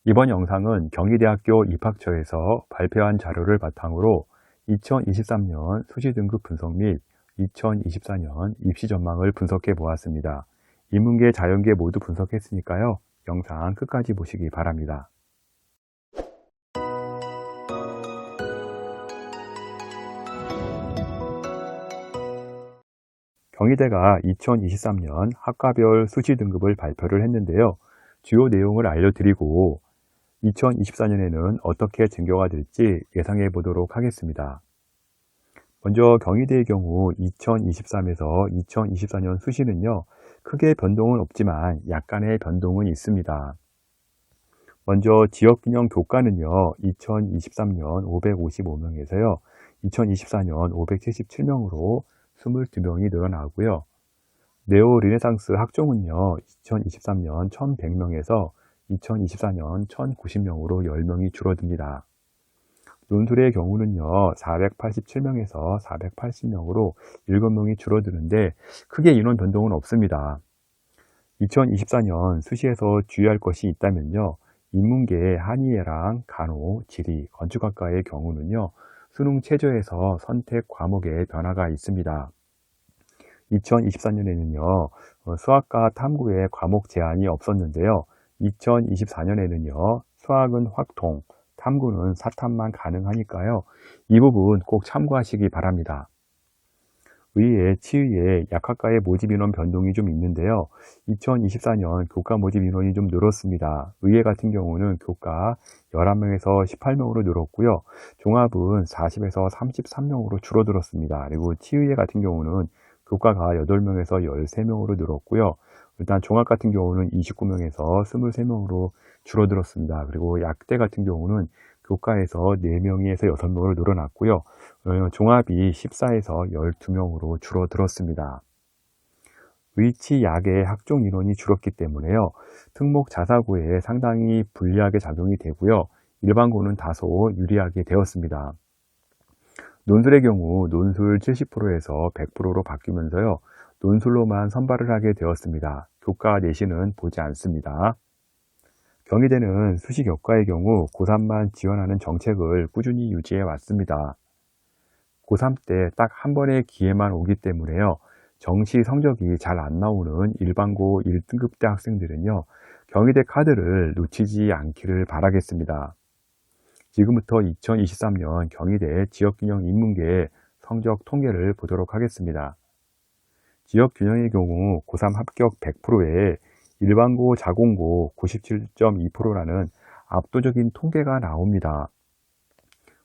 이번 영상은 경희대학교 입학처에서 발표한 자료를 바탕으로 2023년 수시 등급 분석 및 2024년 입시 전망을 분석해 보았습니다. 인문계, 자연계 모두 분석했으니까요. 영상 끝까지 보시기 바랍니다. 경희대가 2023년 학과별 수시 등급을 발표를 했는데요. 주요 내용을 알려드리고 2024년에는 어떻게 증교가 될지 예상해 보도록 하겠습니다. 먼저 경희대의 경우 2023에서 2024년 수시는요, 크게 변동은 없지만 약간의 변동은 있습니다. 먼저 지역균형 교과는요, 2023년 555명에서요, 2024년 577명으로 22명이 늘어나고요. 네오 르네상스 학종은요, 2023년 1100명에서 2024년 1090명으로 10명이 줄어듭니다. 논술의 경우는요, 487명에서 480명으로 7명이 줄어드는데 크게 인원 변동은 없습니다. 2024년 수시에서 주의할 것이 있다면요, 인문계 한의예랑 간호, 지리, 건축학과의 경우는요, 수능 최저에서 선택 과목의 변화가 있습니다. 2024년에는요, 수학과 탐구의 과목 제한이 없었는데요, 2024년에는요, 수학은 확통, 탐구는 사탐만 가능하니까요, 이 부분 꼭 참고하시기 바랍니다. 의예, 치의에 약학과의 모집 인원 변동이 좀 있는데요, 2024년 교과 모집 인원이 좀 늘었습니다. 의예 같은 경우는 교과 11명에서 18명으로 늘었고요, 종합은 40에서 33명으로 줄어들었습니다. 그리고 치의에 같은 경우는 교과가 8명에서 13명으로 늘었고요, 일단 종합 같은 경우는 29명에서 23명으로 줄어들었습니다. 그리고 약대 같은 경우는 교과에서 4명에서 6명으로 늘어났고요. 종합이 14에서 12명으로 줄어들었습니다. 의치 약의 학종 인원이 줄었기 때문에요, 특목 자사고에 상당히 불리하게 작용이 되고요, 일반고는 다소 유리하게 되었습니다. 논술의 경우 논술 70%에서 100%로 바뀌면서요, 논술로만 선발을 하게 되었습니다. 교과 내신은 보지 않습니다. 경희대는 수시 교과의 경우 고3만 지원하는 정책을 꾸준히 유지해 왔습니다. 고3 때 딱 한 번의 기회만 오기 때문에요, 정시 성적이 잘 안 나오는 일반고 1등급대 학생들은요, 경희대 카드를 놓치지 않기를 바라겠습니다. 지금부터 2023년 경희대 지역균형 인문계 성적 통계를 보도록 하겠습니다. 지역균형의 경우 고3 합격 100%에 일반고, 자공고 97.2%라는 압도적인 통계가 나옵니다.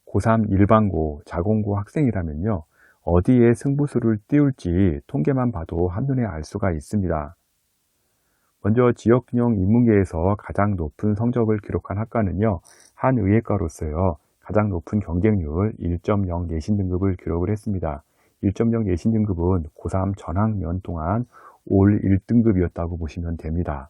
고3 일반고, 자공고 학생이라면요, 어디에 승부수를 띄울지 통계만 봐도 한눈에 알 수가 있습니다. 먼저 지역균형 인문계에서 가장 높은 성적을 기록한 학과는요, 한의예과로서요, 가장 높은 경쟁률 1.0 내신 등급을 기록을 했습니다. 1.0 내신 등급은 고3 전학년 동안 올 1등급이었다고 보시면 됩니다.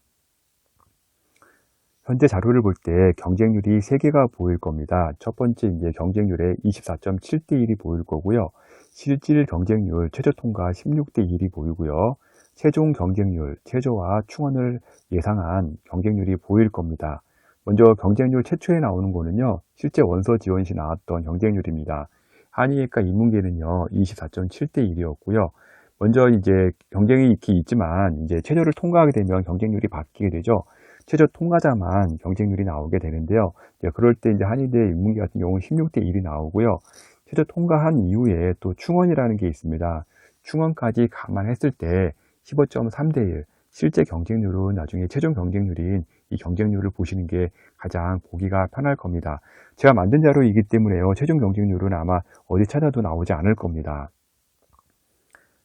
현재 자료를 볼 때 경쟁률이 3개가 보일 겁니다. 첫 번째 이제 경쟁률에 24.7대 1이 보일 거고요. 실질 경쟁률 최저 통과 16대 1이 보이고요. 최종 경쟁률, 최저와 충원을 예상한 경쟁률이 보일 겁니다. 먼저 경쟁률 최초에 나오는 거는요, 실제 원서 지원 시 나왔던 경쟁률입니다. 한의예과 인문계는요, 24.7대 1이었고요. 먼저 이제 경쟁이 있긴 있지만 이제 최저를 통과하게 되면 경쟁률이 바뀌게 되죠. 최저 통과자만 경쟁률이 나오게 되는데요. 그럴 때 이제 한의대 인문계 같은 경우는 16대 1이 나오고요. 최저 통과한 이후에 또 충원이라는 게 있습니다. 충원까지 감안했을 때 15.3대 1, 실제 경쟁률은 나중에 최종 경쟁률인 이 경쟁률을 보시는 게 가장 보기가 편할 겁니다. 제가 만든 자료이기 때문에요, 최종 경쟁률은 아마 어디 찾아도 나오지 않을 겁니다.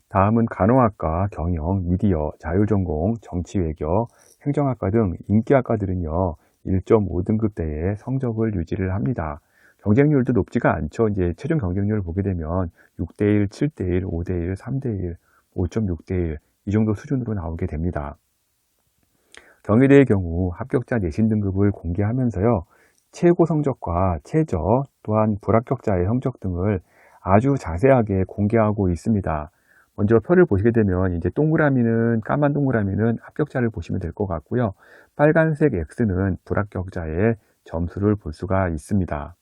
다음은 간호학과, 경영, 미디어, 자율전공, 정치외교, 행정학과 등 인기학과들은요, 1.5등급대의 성적을 유지를 합니다. 경쟁률도 높지가 않죠. 이제 최종 경쟁률을 보게 되면 6대1, 7대1, 5대1, 3대1, 5.6대1 이 정도 수준으로 나오게 됩니다. 경희대의 경우 합격자 내신 등급을 공개하면서요, 최고 성적과 최저 또한 불합격자의 성적 등을 아주 자세하게 공개하고 있습니다. 먼저 표를 보시게 되면 이제 동그라미는 까만 동그라미는 합격자를 보시면 될 것 같고요. 빨간색 X는 불합격자의 점수를 볼 수가 있습니다.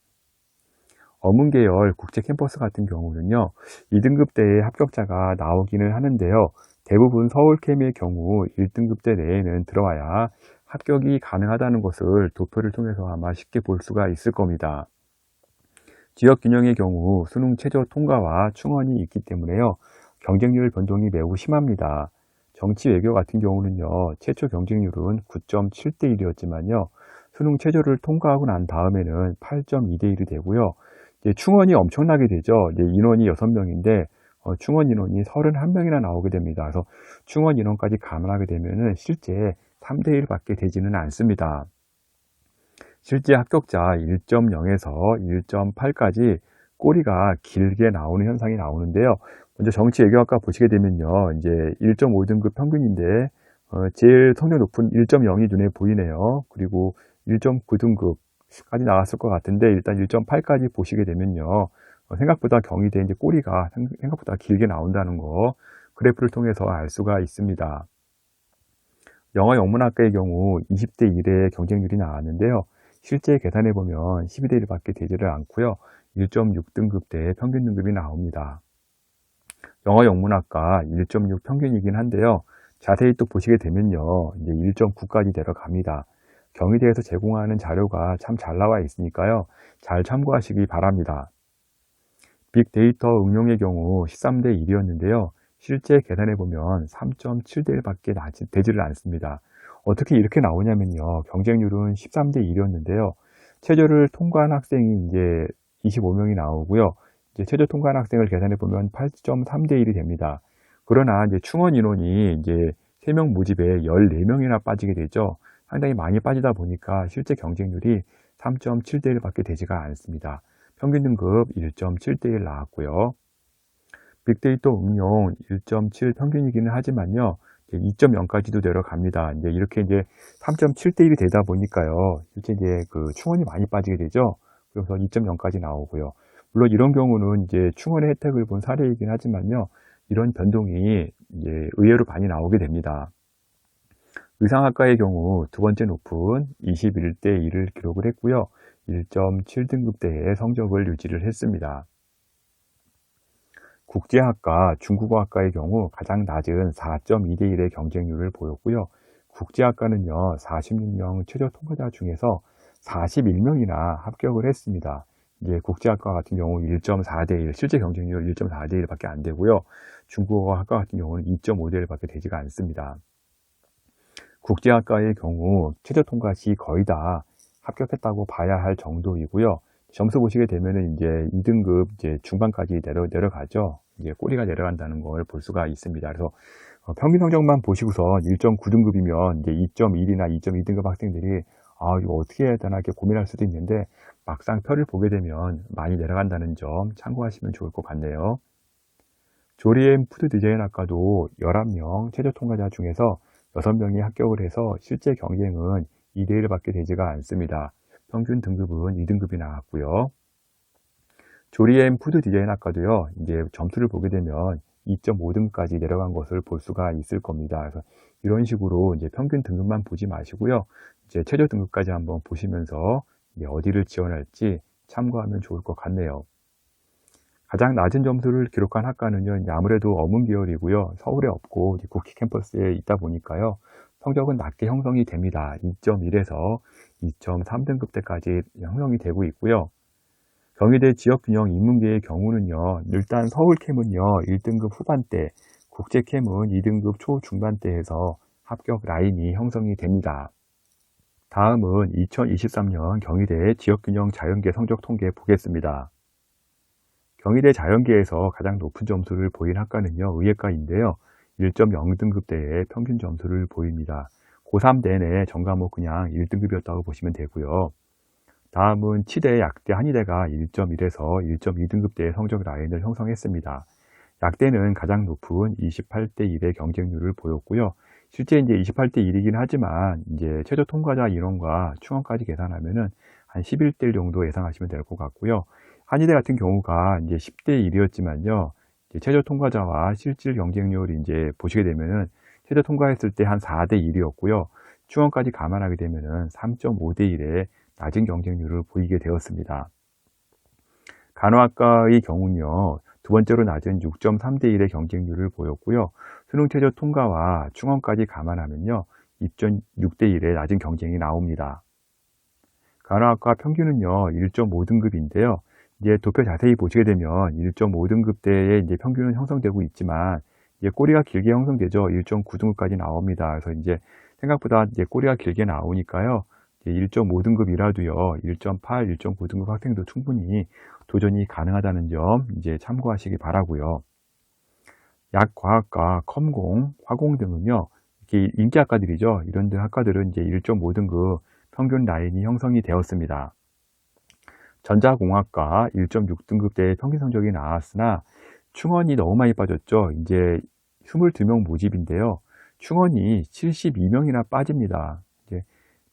어문계열 국제 캠퍼스 같은 경우는요, 2등급대의 합격자가 나오기는 하는데요. 대부분 서울캠의 경우 1등급대 내에는 들어와야 합격이 가능하다는 것을 도표를 통해서 아마 쉽게 볼 수가 있을 겁니다. 지역균형의 경우 수능 최저 통과와 충원이 있기 때문에요. 경쟁률 변동이 매우 심합니다. 정치 외교 같은 경우는요, 최초 경쟁률은 9.7대 1이었지만요, 수능 최저를 통과하고 난 다음에는 8.2대 1이 되고요. 이제 충원이 엄청나게 되죠. 이제 인원이 6명인데 충원 인원이 31명이나 나오게 됩니다. 그래서 충원 인원까지 감안하게 되면은 실제 3대 1밖에 되지는 않습니다. 실제 합격자 1.0에서 1.8까지 꼬리가 길게 나오는 현상이 나오는데요. 먼저 정치 외교학과 보시게 되면요, 이제 1.5등급 평균인데 제일 성적 높은 1.0이 눈에 보이네요. 그리고 1.9등급까지 나왔을 것 같은데 일단 1.8까지 보시게 되면요, 생각보다 경희대 이제 꼬리가 생각보다 길게 나온다는 거 그래프를 통해서 알 수가 있습니다. 영어 영문학과의 경우 20대 1의 경쟁률이 나왔는데요. 실제 계산해 보면 12대 1밖에 되지를 않고요. 1.6등급대의 평균 등급이 나옵니다. 영어 영문학과 1.6 평균이긴 한데요. 자세히 또 보시게 되면요, 이제 1.9까지 내려갑니다. 경희대에서 제공하는 자료가 참 잘 나와 있으니까요. 잘 참고하시기 바랍니다. 빅데이터 응용의 경우 13대 1이었는데요. 실제 계산해 보면 3.7대 1밖에 되지를 않습니다. 어떻게 이렇게 나오냐면요. 경쟁률은 13대 1이었는데요. 최저를 통과한 학생이 이제 25명이 나오고요. 이제 최저 통과한 학생을 계산해 보면 8.3대 1이 됩니다. 그러나 이제 충원 인원이 이제 3명 모집에 14명이나 빠지게 되죠. 상당히 많이 빠지다 보니까 실제 경쟁률이 3.7대 1밖에 되지가 않습니다. 평균 등급 1.7대 1 나왔고요. 빅데이터 응용 1.7 평균이기는 하지만요. 2.0까지도 내려갑니다. 이제 이렇게 이제 3.7대 1이 되다 보니까요. 실제 이제 그 충원이 많이 빠지게 되죠. 그래서 2.0까지 나오고요. 물론 이런 경우는 이제 충원의 혜택을 본 사례이긴 하지만요. 이런 변동이 이제 의외로 많이 나오게 됩니다. 의상학과의 경우 두 번째 높은 21대 1을 기록을 했고요. 1.7등급대의 성적을 유지를 했습니다. 국제학과, 중국어학과의 경우 가장 낮은 4.2대 1의 경쟁률을 보였고요. 국제학과는요, 46명 최저 통과자 중에서 41명이나 합격을 했습니다. 이제 국제학과 같은 경우 1.4대 1, 실제 경쟁률 1.4대 1밖에 안 되고요. 중국어학과 같은 경우는 2.5대 1밖에 되지가 않습니다. 국제학과의 경우 최저 통과 시 거의 다 합격했다고 봐야 할 정도이고요. 점수 보시게 되면은 이제 2등급 이제 중반까지 내려가죠. 이제 꼬리가 내려간다는 걸 볼 수가 있습니다. 그래서 평균 성적만 보시고서 1.9등급이면 이제 2.1이나 2.2등급 학생들이 이거 어떻게 해야 되나 이렇게 고민할 수도 있는데 막상 표를 보게 되면 많이 내려간다는 점 참고하시면 좋을 것 같네요. 조리앤 푸드 디자인 학과도 11명 최저 통과자 중에서 6명이 합격을 해서 실제 경쟁은 2대 1밖에 되지가 않습니다. 평균 등급은 2등급이 나왔고요. 조리앤 푸드 디자인 학과도요, 이제 점수를 보게 되면 2.5등까지 내려간 것을 볼 수가 있을 겁니다. 그래서 이런 식으로 이제 평균 등급만 보지 마시고요. 이제 최저 등급까지 한번 보시면서 이제 어디를 지원할지 참고하면 좋을 것 같네요. 가장 낮은 점수를 기록한 학과는요, 이제 아무래도 어문 계열이고요. 서울에 없고 국회 캠퍼스에 있다 보니까요. 성적은 낮게 형성이 됩니다. 2.1에서 2.3등급대까지 형성이 되고 있고요. 경희대 지역균형 인문계의 경우는요, 일단 서울캠은요, 1등급 후반대, 국제캠은 2등급 초중반대에서 합격 라인이 형성이 됩니다. 다음은 2023년 경희대 지역균형 자연계 성적 통계 보겠습니다. 경희대 자연계에서 가장 높은 점수를 보인 학과는요, 의예과인데요. 1.0등급대의 평균 점수를 보입니다. 고3 내내 전과목 그냥 1등급이었다고 보시면 되고요. 다음은 치대, 약대, 한의대가 1.1에서 1.2등급대의 성적 라인을 형성했습니다. 약대는 가장 높은 28대 1의 경쟁률을 보였고요. 실제 이제 28대 1이긴 하지만 이제 최저 통과자 인원과 충원까지 계산하면은 한 11대 1 정도 예상하시면 될 것 같고요. 한의대 같은 경우가 이제 10대 1이었지만요. 최저 통과자와 실질 경쟁률 이제 보시게 되면은 최저 통과했을 때 한 4대 1이었고요. 충원까지 감안하게 되면은 3.5대 1의 낮은 경쟁률을 보이게 되었습니다. 간호학과의 경우는요, 두 번째로 낮은 6.3대 1의 경쟁률을 보였고요. 수능 최저 통과와 충원까지 감안하면요, 2.6대 1의 낮은 경쟁이 나옵니다. 간호학과 평균은요, 1.5등급인데요. 이제 도표 자세히 보시게 되면 1.5등급대의 이제 평균은 형성되고 있지만, 이제 꼬리가 길게 형성되죠. 1.9등급까지 나옵니다. 그래서 이제 생각보다 이제 꼬리가 길게 나오니까요. 1.5등급이라도요, 1.8, 1.9등급 학생도 충분히 도전이 가능하다는 점 이제 참고하시기 바라고요. 약과학과, 컴공, 화공 등은요, 이렇게 인기학과들이죠. 이런 학과들은 이제 1.5등급 평균 라인이 형성이 되었습니다. 전자공학과 1.6등급대의 평균 성적이 나왔으나 충원이 너무 많이 빠졌죠. 이제 22명 모집인데요. 충원이 72명이나 빠집니다. 이제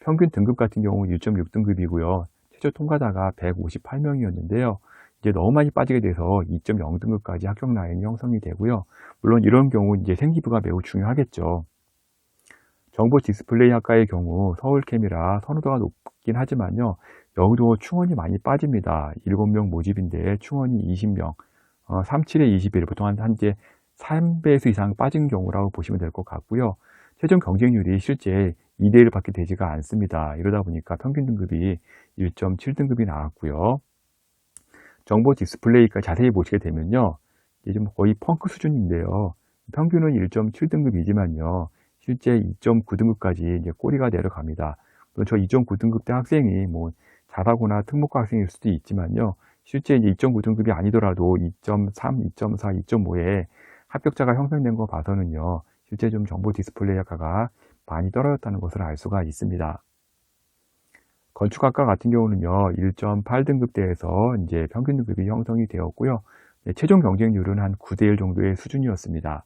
평균 등급 같은 경우 1.6등급이고요. 최저 통과자가 158명이었는데요. 이제 너무 많이 빠지게 돼서 2.0등급까지 합격 라인이 형성이 되고요. 물론 이런 경우 이제 생기부가 매우 중요하겠죠. 정보 디스플레이 학과의 경우 서울캠이라 선호도가 높긴 하지만요. 여기도 충원이 많이 빠집니다. 7명 모집인데 충원이 20명, 37에 21, 보통 한 이제 3배수 이상 빠진 경우라고 보시면 될 것 같고요. 최종 경쟁률이 실제 2대1밖에 되지가 않습니다. 이러다 보니까 평균 등급이 1.7등급이 나왔고요. 정보 디스플레이가 자세히 보시게 되면요. 이제 좀 거의 펑크 수준인데요. 평균은 1.7등급이지만요. 실제 2.9등급까지 이제 꼬리가 내려갑니다. 저 2.9등급대 학생이 뭐 자사고나 특목고 학생일 수도 있지만요. 실제 이제 2.9등급이 아니더라도 2.3, 2.4, 2.5에 합격자가 형성된 거 봐서는요. 실제 좀 정보 디스플레이 학과가 많이 떨어졌다는 것을 알 수가 있습니다. 건축학과 같은 경우는요. 1.8등급대에서 이제 평균 등급이 형성이 되었고요. 최종 경쟁률은 한 9대1 정도의 수준이었습니다.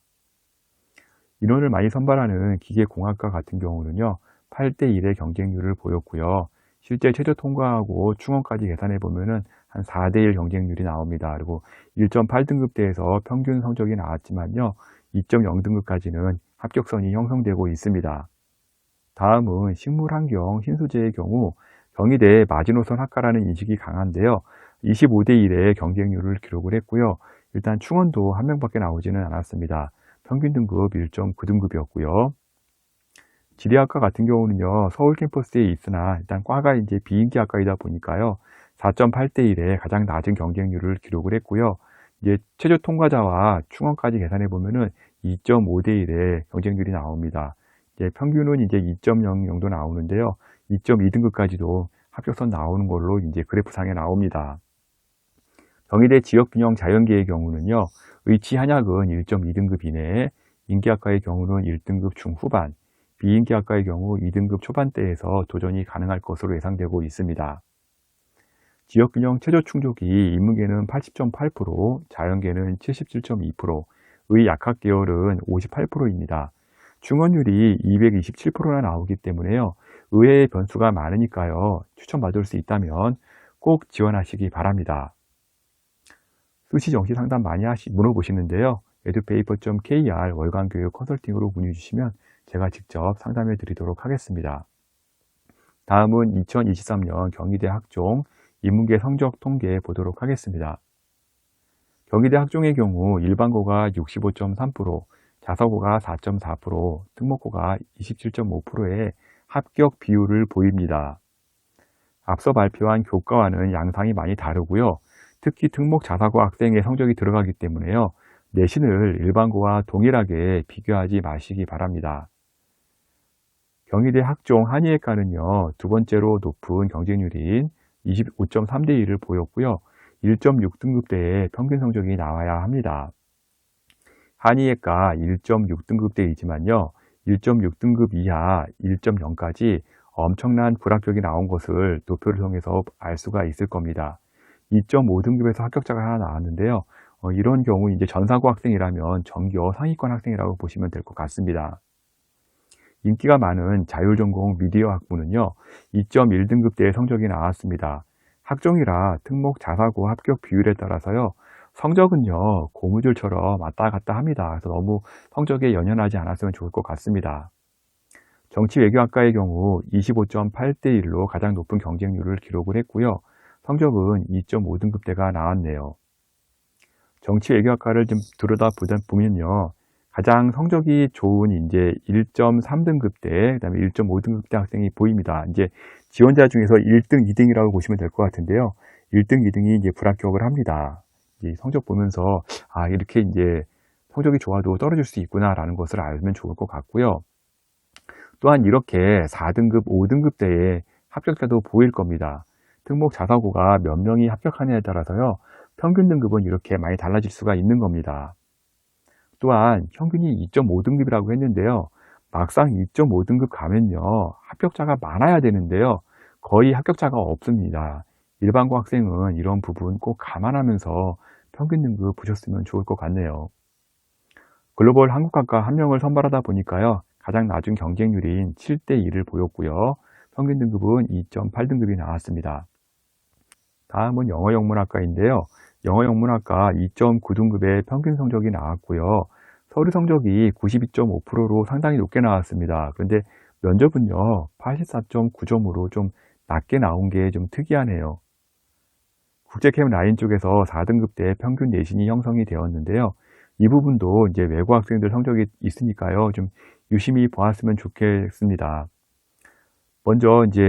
인원을 많이 선발하는 기계공학과 같은 경우는요. 8대1의 경쟁률을 보였고요. 실제 최저 통과하고 충원까지 계산해 보면은 한 4대1 경쟁률이 나옵니다. 그리고 1.8등급대에서 평균 성적이 나왔지만요. 2.0등급까지는 합격선이 형성되고 있습니다. 다음은 식물환경 신소재의 경우 경희대 마지노선 학과라는 인식이 강한데요. 25대1의 경쟁률을 기록을 했고요. 일단 충원도 한 명밖에 나오지는 않았습니다. 평균 등급 1.9등급이었고요. 지리학과 같은 경우는요, 서울 캠퍼스에 있으나 일단 과가 이제 비인기학과이다 보니까요, 4.8대1의 가장 낮은 경쟁률을 기록을 했고요. 이제 최저 통과자와 충원까지 계산해 보면은 2.5대1의 경쟁률이 나옵니다. 이제 평균은 이제 2.0 정도 나오는데요, 2.2등급까지도 합격선 나오는 걸로 이제 그래프상에 나옵니다. 경희대 지역균형 자연계의 경우는요, 의치 한약은 1.2등급 이내에, 인기학과의 경우는 1등급 중후반, 비인기학과의 경우 2등급 초반대에서 도전이 가능할 것으로 예상되고 있습니다. 지역균형 최저 충족이 인문계는 80.8%, 자연계는 77.2%, 의약학 계열은 58%입니다. 충원율이 227%나 나오기 때문에요. 의외의 변수가 많으니까요. 추천받을 수 있다면 꼭 지원하시기 바랍니다. 수시 정시 상담 많이 물어보시는데요. edupaper.kr 월간 교육 컨설팅으로 문의 주시면 제가 직접 상담해 드리도록 하겠습니다. 다음은 2023년 경희대 학종 인문계 성적 통계 보도록 하겠습니다. 경희대 학종의 경우 일반고가 65.3%, 자사고가 4.4%, 특목고가 27.5%의 합격 비율을 보입니다. 앞서 발표한 교과와는 양상이 많이 다르고요. 특히 특목 자사고 학생의 성적이 들어가기 때문에요. 내신을 일반고와 동일하게 비교하지 마시기 바랍니다. 경희대 학종 한의학과는요, 두 번째로 높은 경쟁률인 25.3대1을 보였고요. 1.6등급대의 평균 성적이 나와야 합니다. 한의학과 1.6등급대이지만요, 1.6등급 이하 1.0까지 엄청난 불합격이 나온 것을 도표를 통해서 알 수가 있을 겁니다. 2.5등급에서 합격자가 하나 나왔는데요. 이런 경우 이제 전사고 학생이라면 전교 상위권 학생이라고 보시면 될 것 같습니다. 인기가 많은 자율전공 미디어 학부는요, 2.1등급대의 성적이 나왔습니다. 학종이라 특목 자사고 합격 비율에 따라서요, 성적은요, 고무줄처럼 왔다 갔다 합니다. 그래서 너무 성적에 연연하지 않았으면 좋을 것 같습니다. 정치 외교학과의 경우 25.8대 1로 가장 높은 경쟁률을 기록을 했고요. 성적은 2.5등급대가 나왔네요. 정치 외교학과를 좀 들여다보다 보면요. 가장 성적이 좋은 이제 1.3등급대, 그다음에 1.5등급대 학생이 보입니다. 이제 지원자 중에서 1등, 2등이라고 보시면 될 것 같은데요. 1등, 2등이 이제 불합격을 합니다. 이 성적 보면서 아, 이렇게 이제 성적이 좋아도 떨어질 수 있구나라는 것을 알면 좋을 것 같고요. 또한 이렇게 4등급, 5등급대의 합격자도 보일 겁니다. 특목 자사고가 몇 명이 합격하느냐에 따라서요. 평균 등급은 이렇게 많이 달라질 수가 있는 겁니다. 또한 평균이 2.5등급이라고 했는데요. 막상 2.5등급 가면요. 합격자가 많아야 되는데요. 거의 합격자가 없습니다. 일반고 학생은 이런 부분 꼭 감안하면서 평균 등급 보셨으면 좋을 것 같네요. 글로벌 한국학과 한 명을 선발하다 보니까요. 가장 낮은 경쟁률인 7대 2를 보였고요. 평균 등급은 2.8등급이 나왔습니다. 다음은 영어영문학과인데요. 영어영문학과 2.9등급의 평균 성적이 나왔고요. 서류 성적이 92.5%로 상당히 높게 나왔습니다. 그런데 면접은요, 84.9점으로 좀 낮게 나온 게 좀 특이하네요. 국제캠 라인 쪽에서 4등급대 평균 내신이 형성이 되었는데요. 이 부분도 이제 외고 학생들 성적이 있으니까요. 좀 유심히 보았으면 좋겠습니다. 먼저 이제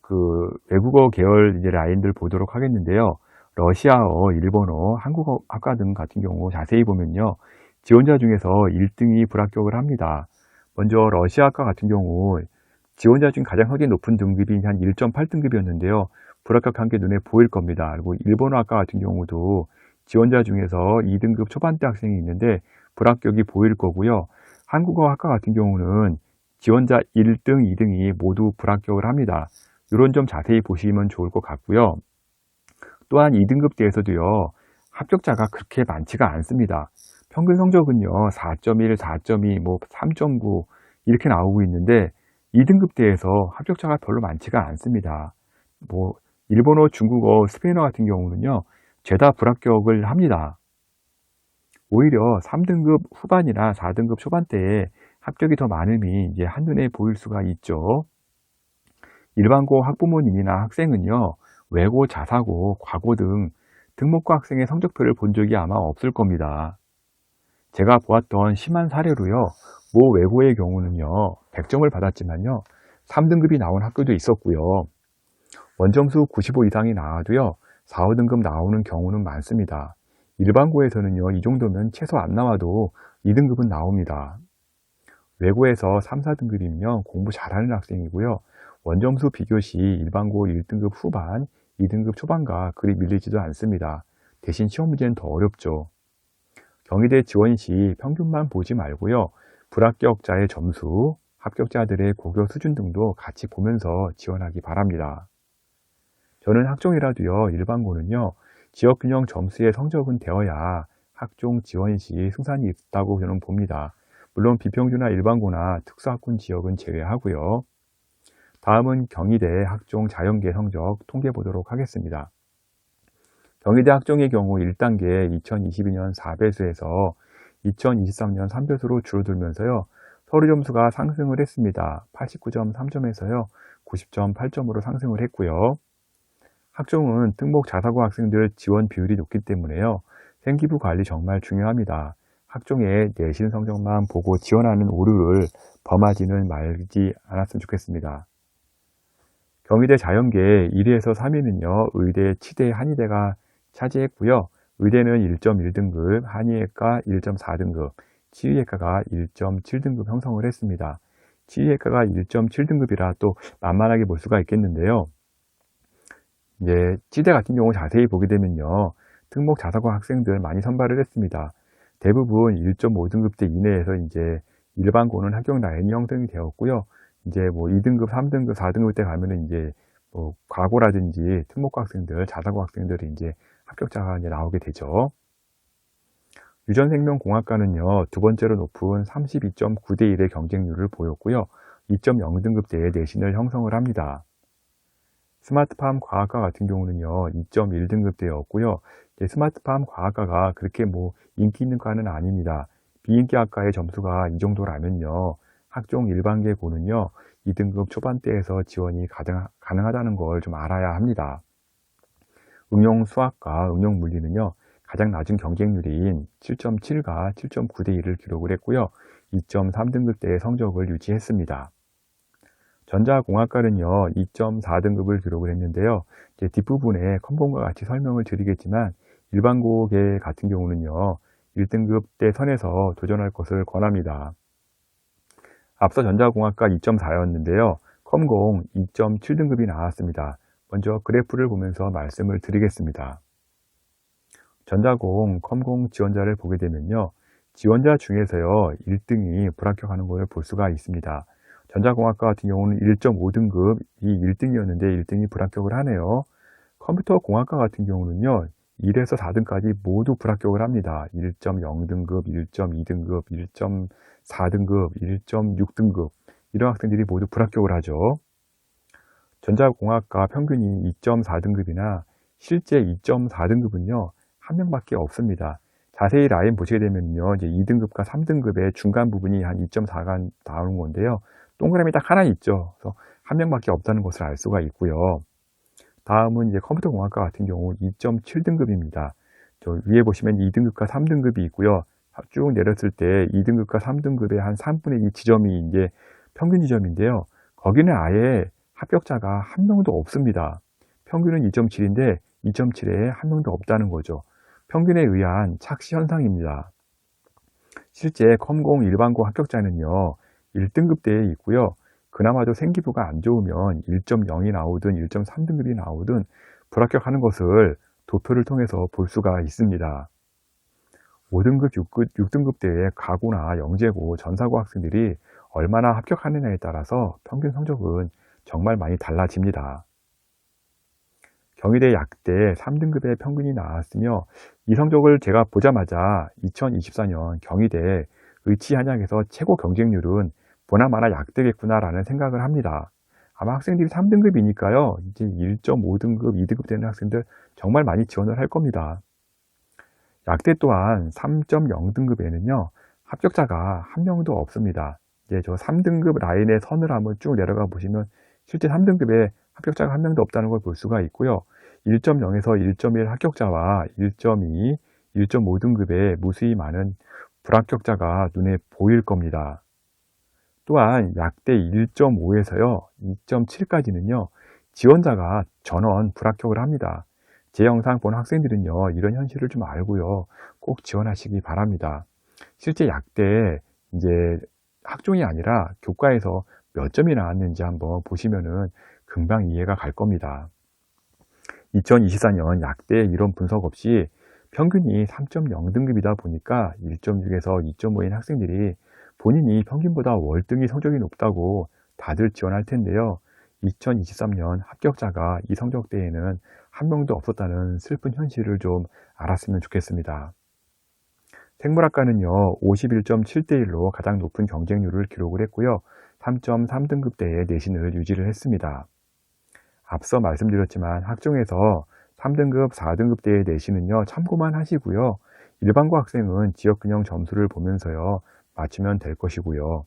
그 외국어 계열 이제 라인들 보도록 하겠는데요. 러시아어, 일본어, 한국어 학과 등 같은 경우 자세히 보면요. 지원자 중에서 1등이 불합격을 합니다. 먼저 러시아학과 같은 경우 지원자 중 가장 성적이 높은 등급이 한 1.8등급이었는데요. 불합격한 게 눈에 보일 겁니다. 그리고 일본어 학과 같은 경우도 지원자 중에서 2등급 초반대 학생이 있는데 불합격이 보일 거고요. 한국어 학과 같은 경우는 지원자 1등, 2등이 모두 불합격을 합니다. 이런 점 자세히 보시면 좋을 것 같고요. 또한 2등급대에서도요. 합격자가 그렇게 많지가 않습니다. 평균 성적은요. 4.1, 4.2, 뭐 3.9 이렇게 나오고 있는데 2등급대에서 합격자가 별로 많지가 않습니다. 뭐 일본어, 중국어, 스페인어 같은 경우는요. 죄다 불합격을 합니다. 오히려 3등급 후반이나 4등급 초반대에 합격이 더 많음이 이제 한눈에 보일 수가 있죠. 일반고 학부모님이나 학생은요, 외고, 자사고, 과고 등 특목고 학생의 성적표를 본 적이 아마 없을 겁니다. 제가 보았던 심한 사례로요, 모 외고의 경우는요, 100점을 받았지만요, 3등급이 나온 학교도 있었고요. 원점수 95 이상이 나와도요, 4, 5등급 나오는 경우는 많습니다. 일반고에서는요, 이 정도면 최소 안 나와도 2등급은 나옵니다. 외고에서 3, 4등급이면 공부 잘하는 학생이고요. 원점수 비교 시 일반고 1등급 후반, 2등급 초반과 그리 밀리지도 않습니다. 대신 시험 문제는 더 어렵죠. 경희대 지원 시 평균만 보지 말고요. 불합격자의 점수, 합격자들의 고교 수준 등도 같이 보면서 지원하기 바랍니다. 저는 학종이라도요. 일반고는요. 지역균형 점수의 성적은 되어야 학종 지원 시 승산이 있다고 저는 봅니다. 물론 비평주나 일반고나 특수학군 지역은 제외하고요. 다음은 경희대 학종 자연계 성적 통계 보도록 하겠습니다. 경희대 학종의 경우 1단계 2022년 4배수에서 2023년 3배수로 줄어들면서요. 서류 점수가 상승을 했습니다. 89.3점에서요. 90.8점으로 상승을 했고요. 학종은 특목 자사고 학생들 지원 비율이 높기 때문에요. 생기부 관리 정말 중요합니다. 학종의 내신 성적만 보고 지원하는 오류를 범하지는 말지 않았으면 좋겠습니다. 경희대 자연계 1위에서 3위는요. 의대, 치대, 한의대가 차지했고요. 의대는 1.1등급, 한의학과 1.4등급, 치의학과가 1.7등급 형성을 했습니다. 치의학과가 1.7등급이라 또 만만하게 볼 수가 있겠는데요. 이제 치대 같은 경우 자세히 보게 되면요. 특목 자사고 학생들 많이 선발을 했습니다. 대부분 1.5등급대 이내에서 이제 일반고는 합격 라인이 형성이 되었고요. 이제 뭐 2등급, 3등급, 4등급 때 가면은 이제 뭐 과고라든지 특목고 학생들, 자사고 학생들이 이제 합격자가 이제 나오게 되죠. 유전생명공학과는요, 두 번째로 높은 32.9대 1의 경쟁률을 보였고요. 2.0등급대의 내신을 형성을 합니다. 스마트팜 과학과 같은 경우는요, 2.1등급대였고요. 스마트팜 과학과가 그렇게 인기 있는 과는 아닙니다. 비인기 학과의 점수가 이 정도라면요, 학종 일반계고는요, 2등급 초반대에서 지원이 가능하다는 걸 좀 알아야 합니다. 응용 수학과 응용 물리는요, 가장 낮은 경쟁률인 7.7과 7.9대 1을 기록을 했고요, 2.3등급대의 성적을 유지했습니다. 전자공학과는요, 2.4등급을 기록을 했는데요. 뒷부분에 컴공과 같이 설명을 드리겠지만, 일반고계 같은 경우는요, 1등급대 선에서 도전할 것을 권합니다. 앞서 전자공학과 2.4였는데요. 컴공 2.7등급이 나왔습니다. 먼저 그래프를 보면서 말씀을 드리겠습니다. 전자공, 컴공 지원자를 보게 되면요, 지원자 중에서요, 1등이 불합격하는 것을 볼 수가 있습니다. 전자공학과 같은 경우는 1.5등급이 1등이었는데 1등이 불합격을 하네요. 컴퓨터공학과 같은 경우는요, 1에서 4등까지 모두 불합격을 합니다. 1.0등급, 1.2등급, 1.4등급, 1.6등급 이런 학생들이 모두 불합격을 하죠. 전자공학과 평균이 2.4등급이나 실제 2.4등급은요, 한 명밖에 없습니다. 자세히 라인 보시게 되면요, 이제 2등급과 3등급의 중간 부분이 한 2.4가 나오는 건데요. 동그라미 딱 하나 있죠. 그래서 한 명밖에 없다는 것을 알 수가 있고요. 다음은 이제 컴퓨터공학과 같은 경우 2.7등급입니다. 저 위에 보시면 2등급과 3등급이 있고요. 쭉 내렸을 때 2등급과 3등급의 한 3분의 2 지점이 이제 평균 지점인데요. 거기는 아예 합격자가 한 명도 없습니다. 평균은 2.7인데 2.7에 한 명도 없다는 거죠. 평균에 의한 착시 현상입니다. 실제 컴공 일반고 합격자는요, 1등급대에 있고요. 그나마도 생기부가 안 좋으면 1.0이 나오든 1.3등급이 나오든 불합격하는 것을 도표를 통해서 볼 수가 있습니다. 5등급, 6등급대의 가고나 영재고, 전사고 학생들이 얼마나 합격하느냐에 따라서 평균 성적은 정말 많이 달라집니다. 경희대 약대 3등급의 평균이 나왔으며, 이 성적을 제가 보자마자 2024년 경희대 의치한양에서 최고 경쟁률은 보나마나 약대겠구나라는 생각을 합니다. 아마 학생들이 3등급이니까요, 이제 1.5등급, 2등급 되는 학생들 정말 많이 지원을 할 겁니다. 약대 또한 3.0등급에는요, 합격자가 한 명도 없습니다. 이제 저 3등급 라인의 선을 한번 쭉 내려가 보시면 실제 3등급에 합격자가 한 명도 없다는 걸 볼 수가 있고요. 1.0에서 1.1 합격자와 1.2, 1.5등급에 무수히 많은 불합격자가 눈에 보일 겁니다. 또한 약대 1.5에서요, 2.7까지는요, 지원자가 전원 불합격을 합니다. 제 영상 본 학생들은요, 이런 현실을 좀 알고요, 꼭 지원하시기 바랍니다. 실제 약대 이제 학종이 아니라 교과에서 몇 점이 나왔는지 한번 보시면은 금방 이해가 갈 겁니다. 2024년 약대 이론 분석 없이 평균이 3.0등급이다 보니까 1.6에서 2.5인 학생들이 본인이 평균보다 월등히 성적이 높다고 다들 지원할 텐데요. 2023년 합격자가 이 성적대에는 한 명도 없었다는 슬픈 현실을 좀 알았으면 좋겠습니다. 생물학과는요, 51.7대 1로 가장 높은 경쟁률을 기록을 했고요. 3.3등급대의 내신을 유지를 했습니다. 앞서 말씀드렸지만 학종에서 3등급, 4등급대의 내신은요, 참고만 하시고요. 일반고 학생은 지역균형 점수를 보면서요, 맞추면 될 것이고요.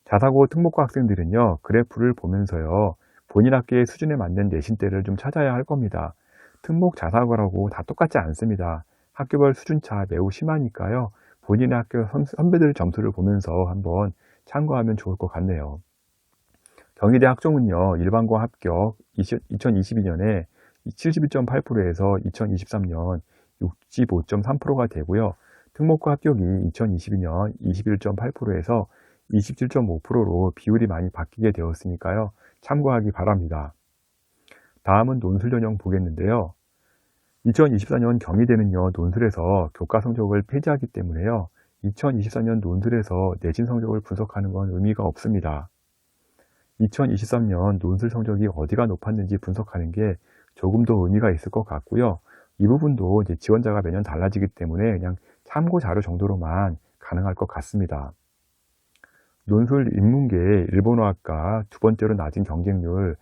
자사고 특목고 학생들은요, 그래프를 보면서요, 본인 학교의 수준에 맞는 내신대를 좀 찾아야 할 겁니다. 특목 자사고라고 다 똑같지 않습니다. 학교별 수준차 매우 심하니까요, 본인의 학교 선배들 점수를 보면서 한번 참고하면 좋을 것 같네요. 경희대 학종은요, 일반고 합격 2022년에 71.8%에서 2023년 65.3%가 되고요. 특목고 합격이 2022년 21.8%에서 27.5%로 비율이 많이 바뀌게 되었으니까요. 참고하기 바랍니다. 다음은 논술 전형 보겠는데요. 2024년 경희대는요, 논술에서 교과 성적을 폐지하기 때문에요. 2024년 논술에서 내신 성적을 분석하는 건 의미가 없습니다. 2023년 논술 성적이 어디가 높았는지 분석하는 게 조금 더 의미가 있을 것 같고요. 이 부분도 이제 지원자가 매년 달라지기 때문에 그냥 참고 자료 정도로만 가능할 것 같습니다. 논술 인문계 일본어학과 두 번째로 낮은 경쟁률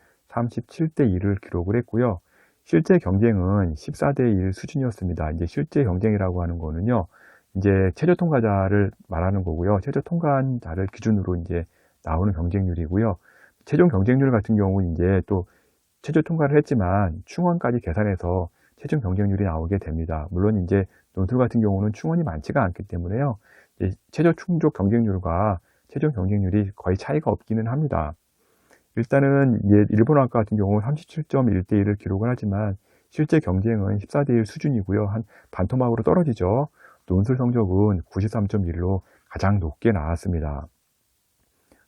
37대 1을 기록을 했고요. 실제 경쟁은 14대 1 수준이었습니다. 이제 실제 경쟁이라고 하는 거는요, 이제 최저 통과자를 말하는 거고요. 최저 통과한 자를 기준으로 이제 나오는 경쟁률이고요. 최종 경쟁률 같은 경우는 이제 또 최저 통과를 했지만 충원까지 계산해서 최종 경쟁률이 나오게 됩니다. 물론 이제 논술 같은 경우는 충원이 많지가 않기 때문에요. 최저 충족 경쟁률과 최종 경쟁률이 거의 차이가 없기는 합니다. 일단은 일본어학과 같은 경우는 37.1대 1을 기록을 하지만 실제 경쟁은 14대 1 수준이고요. 한 반토막으로 떨어지죠. 논술 성적은 93.1로 가장 높게 나왔습니다.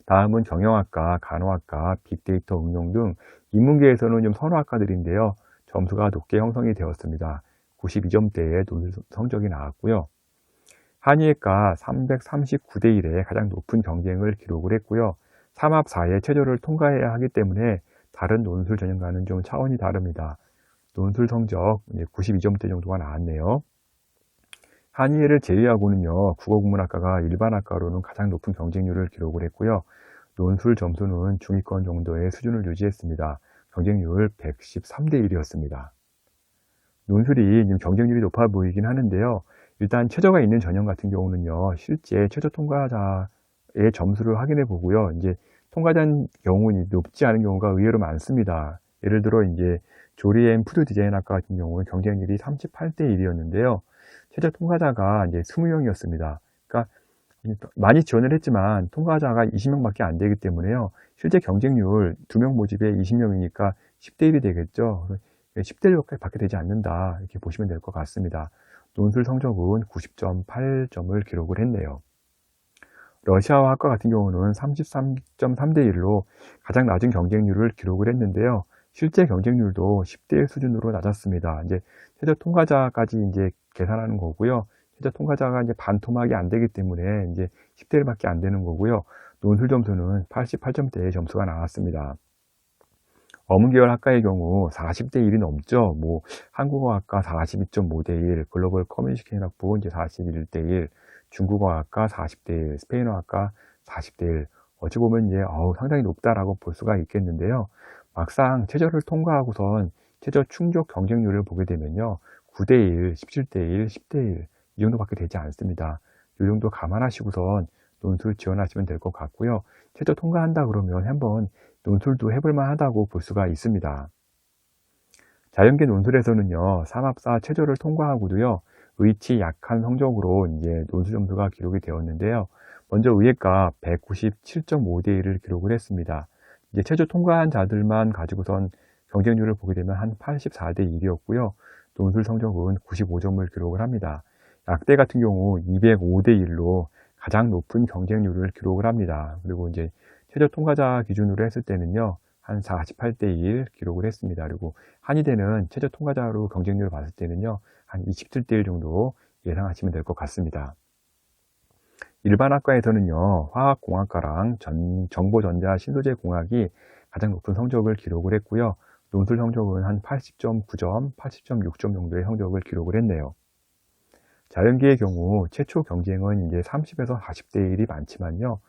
다음은 경영학과, 간호학과, 빅데이터 응용 등 인문계에서는 좀 선호학과들인데요. 점수가 높게 형성이 되었습니다. 92점대의 논술 성적이 나왔고요. 한의학과 339대 1의 가장 높은 경쟁을 기록을 했고요. 3합 4의 최저를 통과해야 하기 때문에 다른 논술 전형과는 좀 차원이 다릅니다. 논술 성적 92점대 정도가 나왔네요. 한의를 제외하고는요, 국어국문학과가 일반학과로는 가장 높은 경쟁률을 기록을 했고요. 논술 점수는 중위권 정도의 수준을 유지했습니다. 경쟁률 113대 1이었습니다. 논술이 경쟁률이 높아 보이긴 하는데요. 일단 최저가 있는 전형 같은 경우는요, 실제 최저 통과자의 점수를 확인해 보고요. 이제 통과자인 경우는 높지 않은 경우가 의외로 많습니다. 예를 들어 이제 조리 앤 푸드 디자인학과 같은 경우는 경쟁률이 38대 1이었는데요. 최저 통과자가 이제 20명이었습니다. 그러니까 많이 지원을 했지만 통과자가 20명밖에 안 되기 때문에요. 실제 경쟁률 2명 모집에 20명이니까 10대 1이 되겠죠. 10대 1밖에 받게 되지 않는다. 이렇게 보시면 될 것 같습니다. 논술 성적은 90.8점을 기록을 했네요. 러시아와 학과 같은 경우는 33.3대 1로 가장 낮은 경쟁률을 기록을 했는데요. 실제 경쟁률도 10대 1 수준으로 낮았습니다. 이제 최저 통과자까지 이제 계산하는 거고요. 최저 통과자가 이제 반토막이 안 되기 때문에 이제 10대 1밖에 안 되는 거고요. 논술 점수는 88점대의 점수가 나왔습니다. 어문계열 학과의 경우 40대 1이 넘죠. 뭐 한국어학과 42.5대 1, 글로벌 커뮤니케이션 학부 이제 41대 1, 중국어학과 40대 1, 스페인어학과 40대 1. 어찌 보면 이제 상당히 높다라고 볼 수가 있겠는데요. 막상 최저를 통과하고선 최저 충족 경쟁률을 보게 되면요. 9대 1, 17대 1, 10대 1 이 정도밖에 되지 않습니다. 이 정도 감안하시고선 논술 지원하시면 될 것 같고요. 최저 통과한다 그러면 한번 논술도 해볼만 하다고 볼 수가 있습니다. 자연계 논술에서는요, 3합4 최저를 통과하고도요, 의치 약한 성적으로 이제 논술 점수가 기록이 되었는데요. 먼저 의예과 197.5대 1을 기록을 했습니다. 이제 최저 통과한 자들만 가지고선 경쟁률을 보게 되면 한 84대 1이었고요. 논술 성적은 95점을 기록을 합니다. 약대 같은 경우 205대 1로 가장 높은 경쟁률을 기록을 합니다. 그리고 이제 최저 통과자 기준으로 했을 때는요, 한 48대 1 기록을 했습니다. 그리고 한의대는 최저 통과자로 경쟁률을 봤을 때는요, 한 27대 1 정도 예상하시면 될 것 같습니다. 일반학과에서는요, 화학공학과랑 정보전자 신소재공학이 가장 높은 성적을 기록을 했고요. 논술 성적은 한 80.9점, 80.6점 정도의 성적을 기록을 했네요. 자연계의 경우 최초 경쟁은 이제 30에서 40대 1이 많지만요.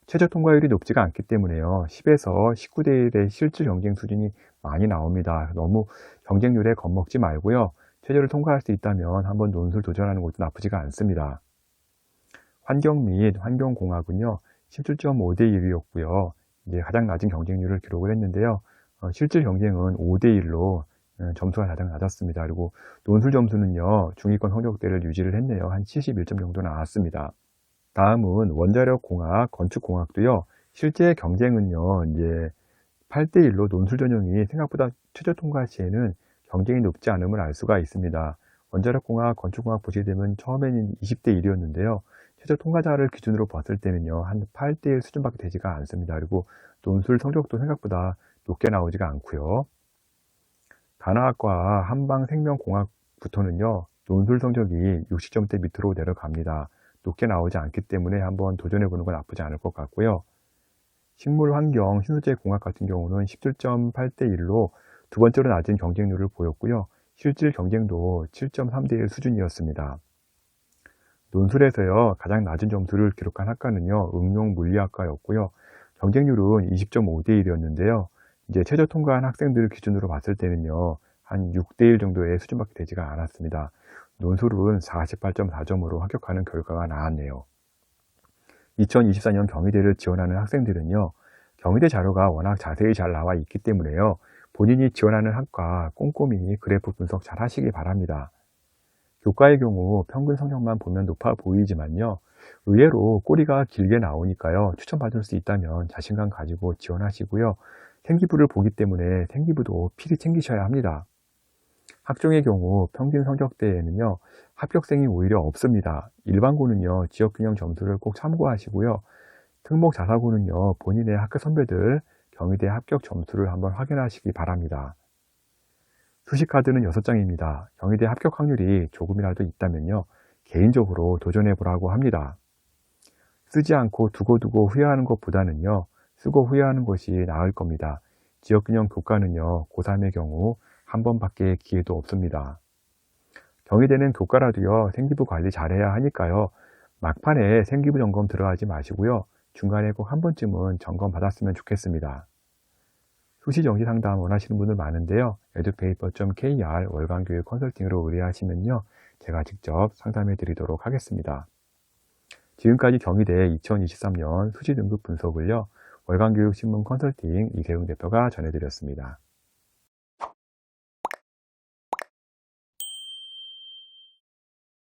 최저 통과율이 높지가 않기 때문에요. 10에서 19대 1의 실질 경쟁 수준이 많이 나옵니다. 너무 경쟁률에 겁먹지 말고요. 최저를 통과할 수 있다면 한번 논술 도전하는 것도 나쁘지가 않습니다. 환경 및 환경공학은요. 17.5대 1이었고요. 이제 가장 낮은 경쟁률을 기록을 했는데요. 실질 경쟁은 5대 1로 점수가 가장 낮았습니다. 그리고 논술 점수는요. 중위권 성적대를 유지를 했네요. 한 71점 정도 나왔습니다. 다음은 원자력공학, 건축공학도요. 실제 경쟁은요. 이제 8대 1로 논술 전형이 생각보다 최저 통과 시에는 경쟁이 높지 않음을 알 수가 있습니다. 원자력공학, 건축공학 보시게 되면 처음에는 20대 1이었는데요. 최저 통과자를 기준으로 봤을 때는요. 한 8대 1 수준밖에 되지가 않습니다. 그리고 논술 성적도 생각보다 높게 나오지가 않고요. 간호학과 한방생명공학부터는요. 논술 성적이 60점대 밑으로 내려갑니다. 높게 나오지 않기 때문에 한번 도전해보는 건 나쁘지 않을 것 같고요. 식물환경, 신소재공학 같은 경우는 17.8대 1로 두 번째로 낮은 경쟁률을 보였고요. 실질 경쟁도 7.3대 1 수준이었습니다. 논술에서요, 가장 낮은 점수를 기록한 학과는요, 응용물리학과였고요. 경쟁률은 20.5대 1이었는데요. 이제 최저 통과한 학생들 기준으로 봤을 때는요, 한 6대1 정도의 수준밖에 되지가 않았습니다. 논술은 48.4점으로 합격하는 결과가 나왔네요. 2024년 경희대를 지원하는 학생들은요, 경희대 자료가 워낙 자세히 잘 나와 있기 때문에요, 본인이 지원하는 학과 꼼꼼히 그래프 분석 잘 하시기 바랍니다. 교과의 경우 평균 성적만 보면 높아 보이지만요, 의외로 꼬리가 길게 나오니까요, 추천받을 수 있다면 자신감 가지고 지원하시고요, 생기부를 보기 때문에 생기부도 필히 챙기셔야 합니다. 학종의 경우 평균 성적대에는요, 합격생이 오히려 없습니다. 일반고는요, 지역균형 점수를 꼭 참고하시고요, 특목 자사고는요, 본인의 학교 선배들 경희대 합격 점수를 한번 확인하시기 바랍니다. 수시카드는 6장입니다. 경희대 합격 확률이 조금이라도 있다면요, 개인적으로 도전해 보라고 합니다. 쓰지 않고 두고두고 후회하는 것보다는요, 쓰고 후회하는 것이 나을 겁니다. 지역균형 교과는요, 고3의 경우 한 번밖에 기회도 없습니다. 경희대는 교과라도요, 생기부 관리 잘해야 하니까요, 막판에 생기부 점검 들어가지 마시고요, 중간에 꼭 한 번쯤은 점검 받았으면 좋겠습니다. 수시 정시 상담 원하시는 분들 많은데요, edupaper.kr 월간교육 컨설팅으로 의뢰하시면요, 제가 직접 상담해 드리도록 하겠습니다. 지금까지 경희대 2023년 수시 등급 분석을요, 월간교육신문 컨설팅 이세웅 대표가 전해드렸습니다.